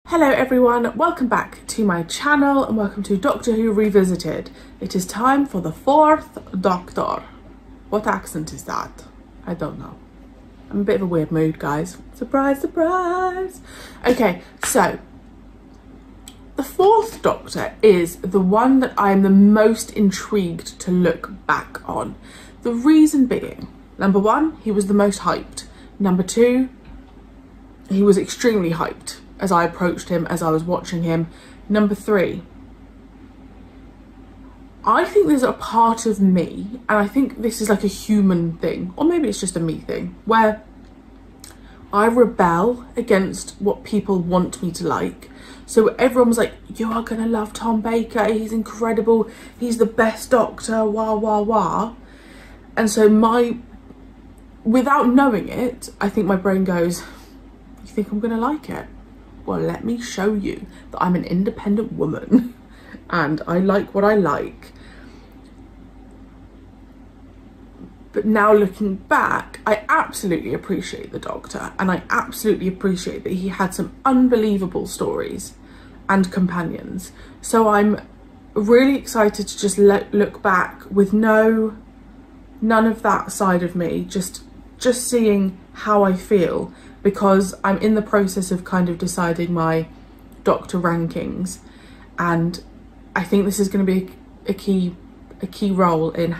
Hello everyone, welcome back to my channel and welcome to Doctor Who Revisited. It is time for the 4th Doctor. What accent is that? I don't know. I'm in a bit of a weird mood, guys. Surprise, surprise. Okay, so the 4th Doctor is the one that I am the most intrigued to look back on. The reason being, number one, he was the most hyped. Number two, he was extremely hyped as I approached him, as I was watching him. Number three, I think there's a part of me, and I think this is like a human thing, or maybe it's just a me thing, where I rebel against what people want me to like. So everyone was like, you are gonna love Tom Baker, he's incredible, he's the best Doctor, wah, wah, wah. And so without knowing it, I think my brain goes, you think I'm gonna like it? Well, let me show you that I'm an independent woman and I like what I like. But now looking back, I absolutely appreciate the Doctor, and I absolutely appreciate that he had some unbelievable stories and companions. So I'm really excited to just look back with none of that side of me, just seeing how I feel, because I'm in the process of kind of deciding my Doctor rankings, and I think this is going to be a key role in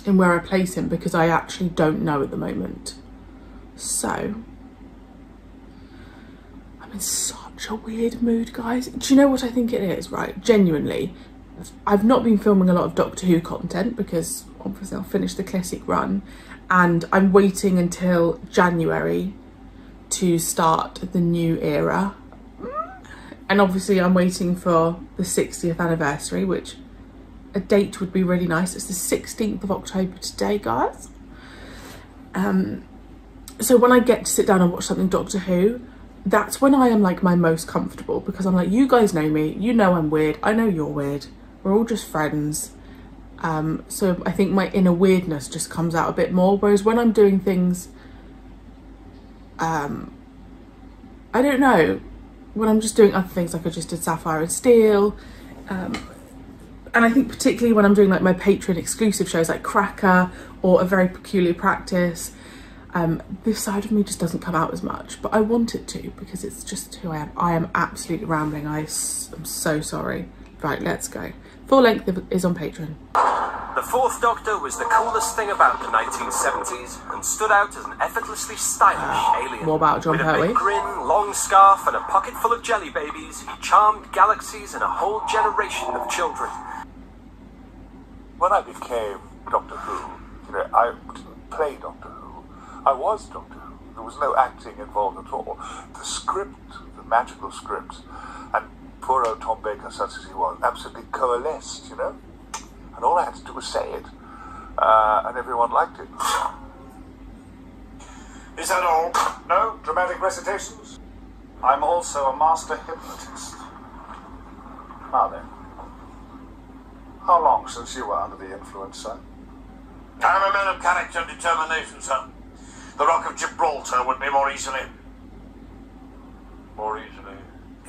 in where I place him, because I actually don't know at the moment. So I'm in such a weird mood, guys. Do you know what I think it is, right? Genuinely, I've not been filming a lot of Doctor Who content because obviously I'll finish the classic run, and I'm waiting until January to start the new era. And obviously I'm waiting for the 60th anniversary, which a date would be really nice. It's the 16th of October today, guys. So when I get to sit down and watch something Doctor Who, that's when I am like my most comfortable, because I'm like, you guys know me, you know I'm weird, I know you're weird, we're all just friends. So I think my inner weirdness just comes out a bit more, whereas when I'm doing things, I don't know, when I'm just doing other things, like I just did Sapphire and Steel, and I think particularly when I'm doing like my Patreon exclusive shows like Cracker or A Very Peculiar Practice, this side of me just doesn't come out as much, but I want it to, because it's just who I am. I am absolutely rambling. I'm so sorry. Right, let's go. Full length is on Patreon. The 4th Doctor was the coolest thing about the 1970s and stood out as an effortlessly stylish alien. What about John Pertwee? With a big grin, long scarf and a pocket full of jelly babies, he charmed galaxies and a whole generation of children. When I became Doctor Who, you know, I didn't play Doctor Who. I was Doctor Who. There was no acting involved at all. The script, the magical script, and poor old Tom Baker, such as he was, absolutely coalesced, you know? And all I had to do was say it, and everyone liked it. Is that all? No dramatic recitations? I'm also a master hypnotist. Now then, how long since you were under the influence, sir? I'm a man of character and determination, sir. The Rock of Gibraltar would be more easily.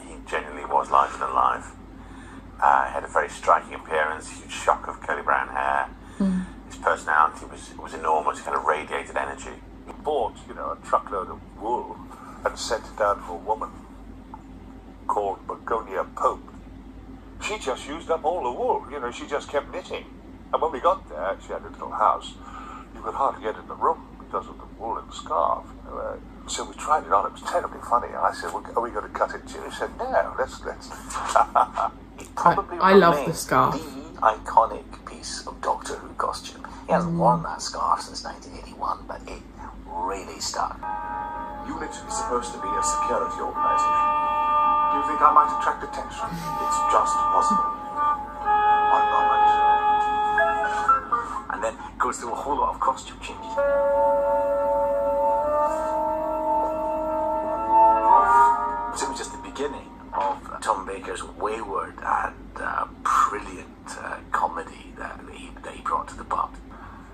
He genuinely was larger than life. Had a very striking appearance, huge shock of curly brown hair. His personality was enormous, kind of radiated energy. He bought, you know, a truckload of wool and sent it down for a woman called Begonia Pope. She just used up all the wool, you know, she just kept knitting. And when we got there, she had a little house. You could hardly get in the room because of the woolen scarf. You know, so we tried it on, it was terribly funny. And I said, well, are we going to cut it too? He said, no, let's. Probably I love the scarf. The iconic piece of Doctor Who costume. He hasn't worn that scarf since 1981, but it really stuck. UNIT is supposed to be a security organization. Do you think I might attract attention? It's just possible. One moment. And then goes through a whole lot of costume changes. So it was just the beginning of Tom Baker's wayward and brilliant comedy that he brought to the part.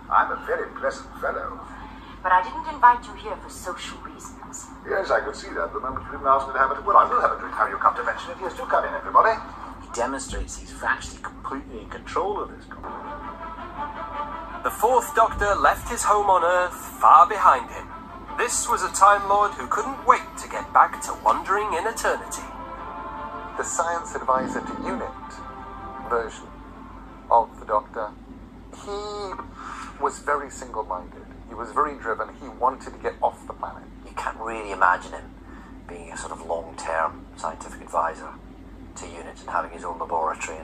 I'm a very pleasant fellow. But I didn't invite you here for social reasons. things. Yes, I could see that. The moment you didn't ask me to have it. Well, I will have a drink. How you come to mention it? Yes, do come in, everybody. He demonstrates he's actually completely in control of this. The Fourth Doctor left his home on Earth far behind him. This was a Time Lord who couldn't wait to get back to wandering in eternity. The science advisor to UNIT version of the Doctor, he was very single-minded. He was very driven. He wanted to get off the planet. You can't really imagine him being a sort of long-term scientific advisor to UNIT and having his own laboratory.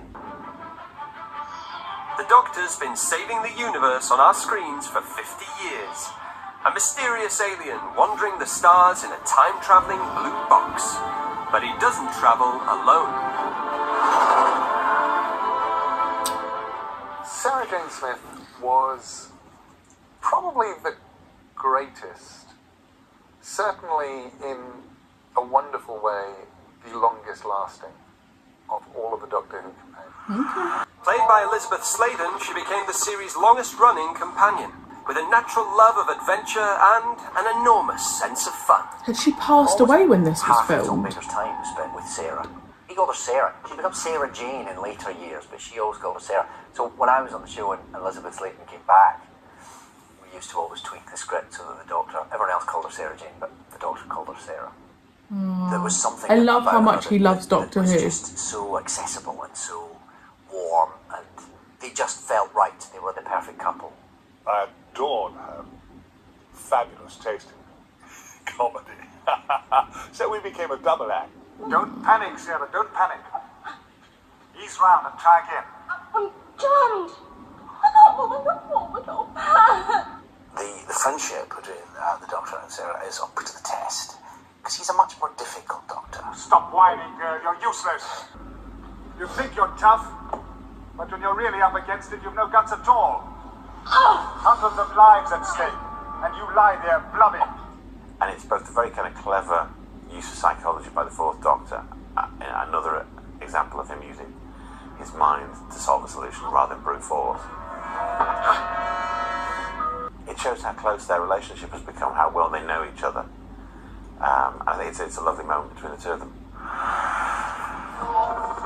The Doctor's been saving the universe on our screens for 50 years. A mysterious alien wandering the stars in a time-travelling blue box. But he doesn't travel alone. Sarah Jane Smith was probably the greatest, certainly in a wonderful way, the longest lasting of all of the Doctor Who companions. Played by Elizabeth Sladen, she became the series' longest-running companion, with a natural love of adventure and an enormous sense of fun. Had she passed away when this was Half of Tom filmed? Baker's time spent with Sarah. He called her Sarah. She became Sarah Jane in later years, but she always called her Sarah. So when I was on the show and Elizabeth Sladen came back, we used to always tweak the script so that the Doctor, everyone else called her Sarah Jane, but the Doctor called her Sarah. There was something. I love about how much her he that- loves that Doctor was Who. just so accessible and so warm, and they just felt right. They were the perfect couple. I adored her. Fabulous taste in comedy. So we became a double act. Don't panic, Sarah. Don't panic. Ease round and try again. I'm jammed. I can't move forward or back. The friendship between the Doctor and Sarah is up to the test, because he's a much more difficult Doctor. Stop whining, girl. You're useless. You think you're tough, but when you're really up against it, you've no guts at all. Hundreds of lives at stake, and you lie there blubbing. And it's both a very kind of clever use of psychology by the Fourth Doctor, another example of him using his mind to solve a solution rather than brute force. It shows how close their relationship has become, how well they know each other. And I think it's a lovely moment between the two of them.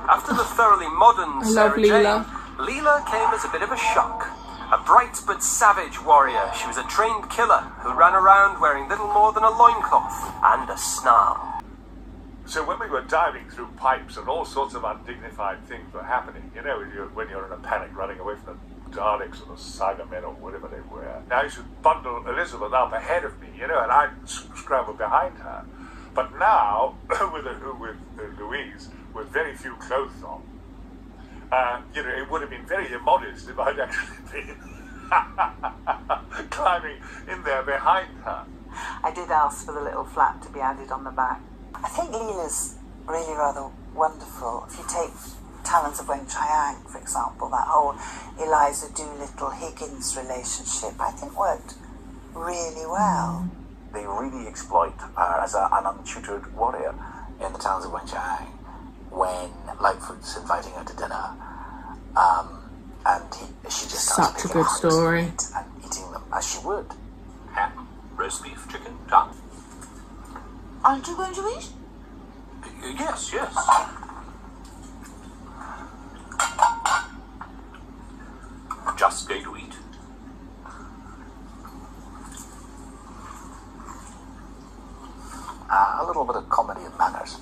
After the thoroughly modern love Sarah Leela. Jane, Leela came as a bit of a shock. A bright but savage warrior, she was a trained killer who ran around wearing little more than a loincloth and a snarl. So when we were diving through pipes and all sorts of undignified things were happening, you know, when you're in a panic running away from the Daleks or the Cybermen or whatever they were, I used to bundle Elizabeth up ahead of me, you know, and I'd scramble behind her. But now, with Louise, with very few clothes on, you know, it would have been very immodest if I'd actually been climbing in there behind her. I did ask for the little flap to be added on the back. I think Leela's really rather wonderful. If you take Talons of Weng Chiang, for example, that whole Eliza Doolittle-Higgins relationship, I think worked really well. They really exploit her as an untutored warrior in the Talons of Weng Chiang when Lightfoot's inviting her to dinner, and she just starts Such a picking good hunks story. of meat and eating them as she would. Ham, roast beef, chicken, duck. Aren't you going to eat? Yes, yes. Just going to eat. A little bit of comedy of manners,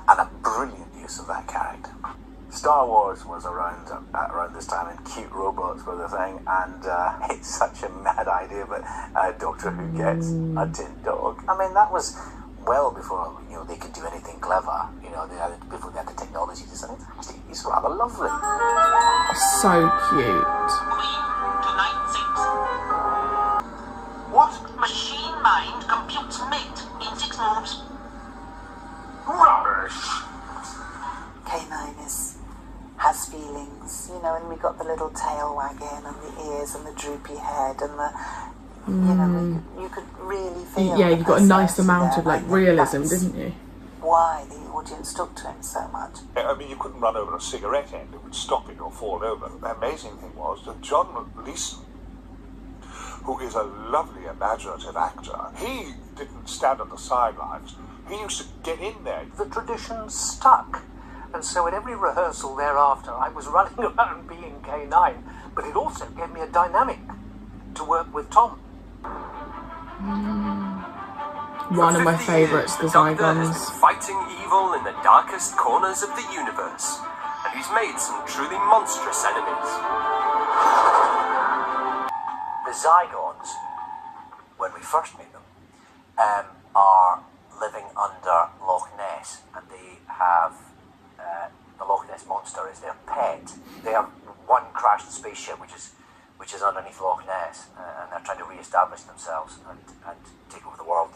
and a brilliant use of that character. Star Wars was around this time, and cute robots were the thing, and it's such a mad idea, but Doctor Who gets a tin dog. I mean, that was well before, you know, they could do anything clever. You know, before they had the technology to say, actually, he's rather lovely. So cute. Queen to Knight 6. What? Machine mind computes mate in 6 moves. Rubbish! K9 has feelings, you know, and we got the little tail wagging and the ears and the droopy head and the, you know, you could really feel. Yeah, the you got a nice personality amount there, of like and I think realism, that's didn't you? Why the audience took to him so much. I mean, you couldn't run over a cigarette end, it would stop it or fall over. The amazing thing was that John Leeson, who is a lovely imaginative actor, he didn't stand on the sidelines. He used to get in there. The tradition stuck. And so at every rehearsal thereafter, I was running around being K9, but it also gave me a dynamic to work with Tom. One of my favourites, the Zygons. Has been fighting evil in the darkest corners of the universe, and he's made some truly monstrous enemies. The Zygons, when we first meet them, are living under Loch Ness, and they have the Loch Ness monster is their pet. They have one crashed spaceship which is underneath Loch Ness, and they're trying to re-establish themselves and take over the world.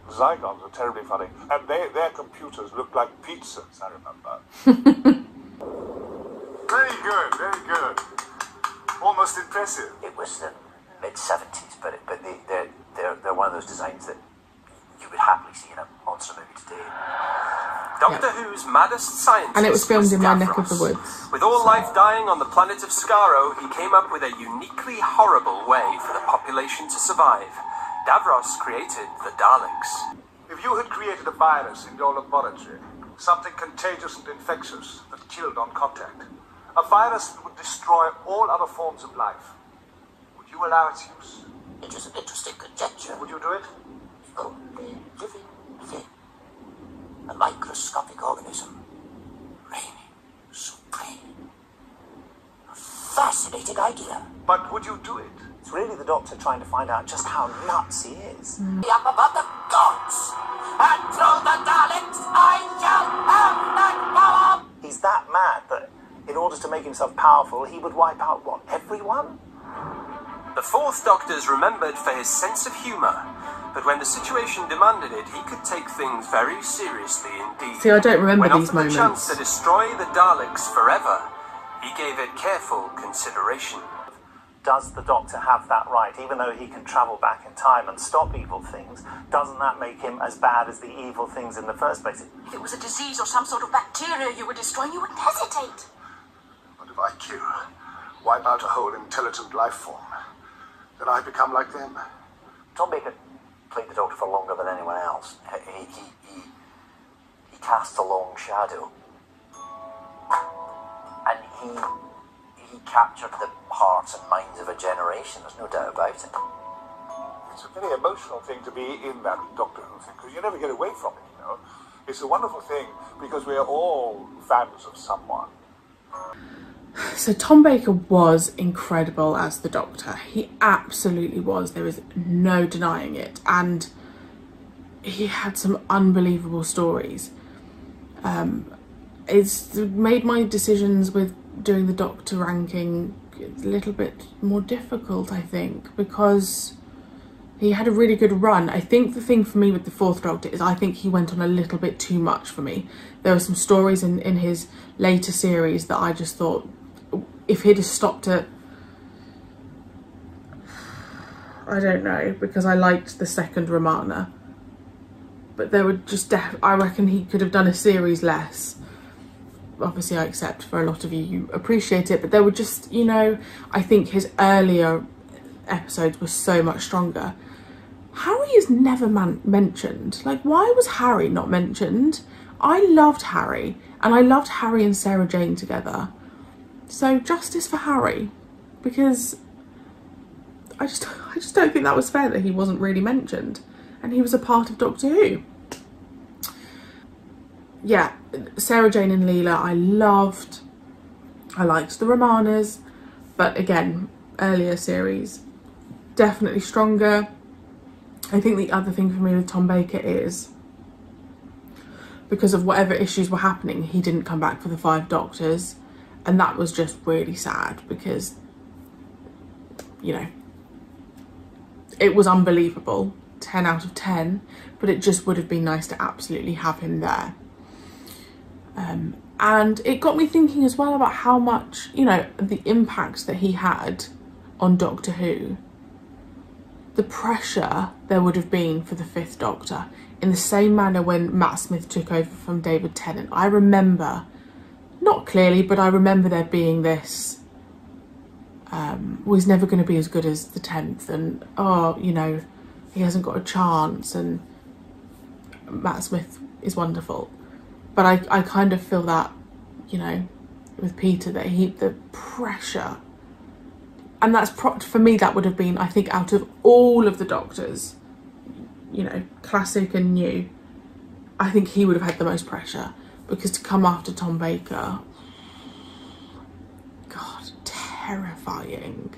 Zygons are terribly funny, and their computers look like pizzas, I remember. Very good, very good. Almost impressive. It was the mid-70s, but they're one of those designs that you would happily see in a monster movie today. Doctor Who's maddest scientist, And it was filmed in my Davros. neck of the woods. With all life dying on the planet of Skaro, he came up with a uniquely horrible way for the population to survive. Davros created the Daleks. If you had created a virus in your laboratory, something contagious and infectious that killed on contact, a virus that would destroy all other forms of life, would you allow its use? It is an interesting conjecture. Would you do it? Only living thing, a microscopic organism, reigning supreme. A fascinating idea. But would you do it? It's really the Doctor trying to find out just how nuts he is. Be up above the gods, and through the Daleks I shall have that power! He's that mad that in order to make himself powerful, he would wipe out, what, everyone? The Fourth Doctor's remembered for his sense of humour, but when the situation demanded it, he could take things very seriously indeed. See, I don't remember when these offered the chance moments. to destroy the Daleks forever, he gave it careful consideration. Does the Doctor have that right? Even though he can travel back in time and stop evil things, doesn't that make him as bad as the evil things in the first place? If it was a disease or some sort of bacteria you were destroying, you wouldn't hesitate. But if I kill, wipe out a whole intelligent life form, then I become like them. Tom Baker played the Doctor for longer than anyone else. He cast a long shadow, and he captured the hearts and minds of a generation. There's no doubt about it. It's a very emotional thing to be in that Doctor Who thing, because you never get away from it, you know. It's a wonderful thing, because we are all fans of someone. So Tom Baker was incredible as the Doctor. He absolutely was. There is no denying it. And he had some unbelievable stories. It's made my decisions with doing the Doctor ranking a little bit more difficult, I think, because he had a really good run. I think the thing for me with the Fourth Doctor is I think he went on a little bit too much for me. There were some stories in his later series that I just thought, if he'd have stopped at, I don't know, because I liked the second Romana, but there would just, I reckon he could have done a series less. Obviously I accept for a lot of you appreciate it, but there were just, you know, I think his earlier episodes were so much stronger. Harry is never mentioned. Like, why was Harry not mentioned? I loved Harry, and I loved Harry and Sarah Jane together. So justice for Harry, because I just don't think that was fair that he wasn't really mentioned, and he was a part of Doctor Who. Yeah, Sarah Jane and Leela I loved. I liked the Romanas, but again, earlier series, definitely stronger. I think the other thing for me with Tom Baker is, because of whatever issues were happening, he didn't come back for the 5 Doctors. And that was just really sad because, you know, it was unbelievable, 10 out of 10, but it just would have been nice to absolutely have him there. And it got me thinking as well about how much, you know, the impact that he had on Doctor Who, the pressure there would have been for the 5th Doctor, in the same manner when Matt Smith took over from David Tennant. I remember, not clearly, but I remember there being this well, he's never going to be as good as the 10th, and oh, you know, he hasn't got a chance, and Matt Smith is wonderful. But I kind of feel that, you know, with Peter, that the pressure, and that's for me, that would have been, I think, out of all of the Doctors, you know, classic and new, I think he would have had the most pressure, because to come after Tom Baker, God, terrifying.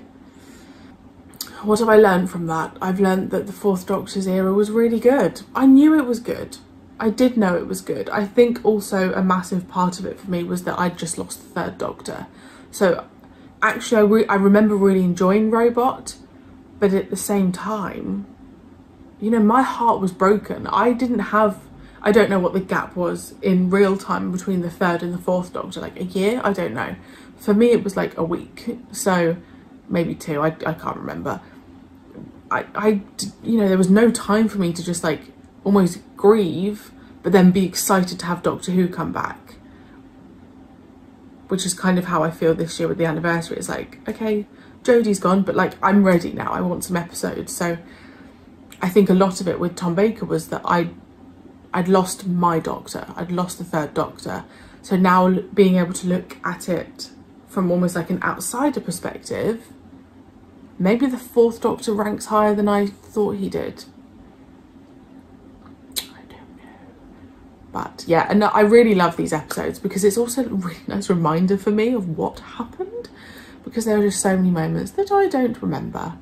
What have I learned from that? I've learned that the 4th Doctor's era was really good. I knew it was good. I did know it was good. I think also a massive part of it for me was that I'd just lost the 3rd Doctor. So actually I remember really enjoying Robot, but at the same time, you know, my heart was broken. I don't know what the gap was in real time between the 3rd and the 4th Doctor, like a year? I don't know. For me, it was like a week. So maybe 2, I can't remember. You know, there was no time for me to just like almost grieve, but then be excited to have Doctor Who come back. Which is kind of how I feel this year with the anniversary. It's like, okay, Jodie's gone, but like, I'm ready now. I want some episodes. So I think a lot of it with Tom Baker was that I'd lost my Doctor. I'd lost the 3rd Doctor. So now being able to look at it from almost like an outsider perspective, maybe the 4th Doctor ranks higher than I thought he did. I don't know. But yeah, and I really love these episodes because it's also a really nice reminder for me of what happened, because there are just so many moments that I don't remember.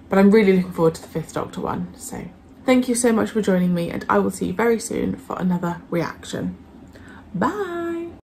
But I'm really looking forward to the 5th Doctor one. So thank you so much for joining me, and I will see you very soon for another reaction. Bye!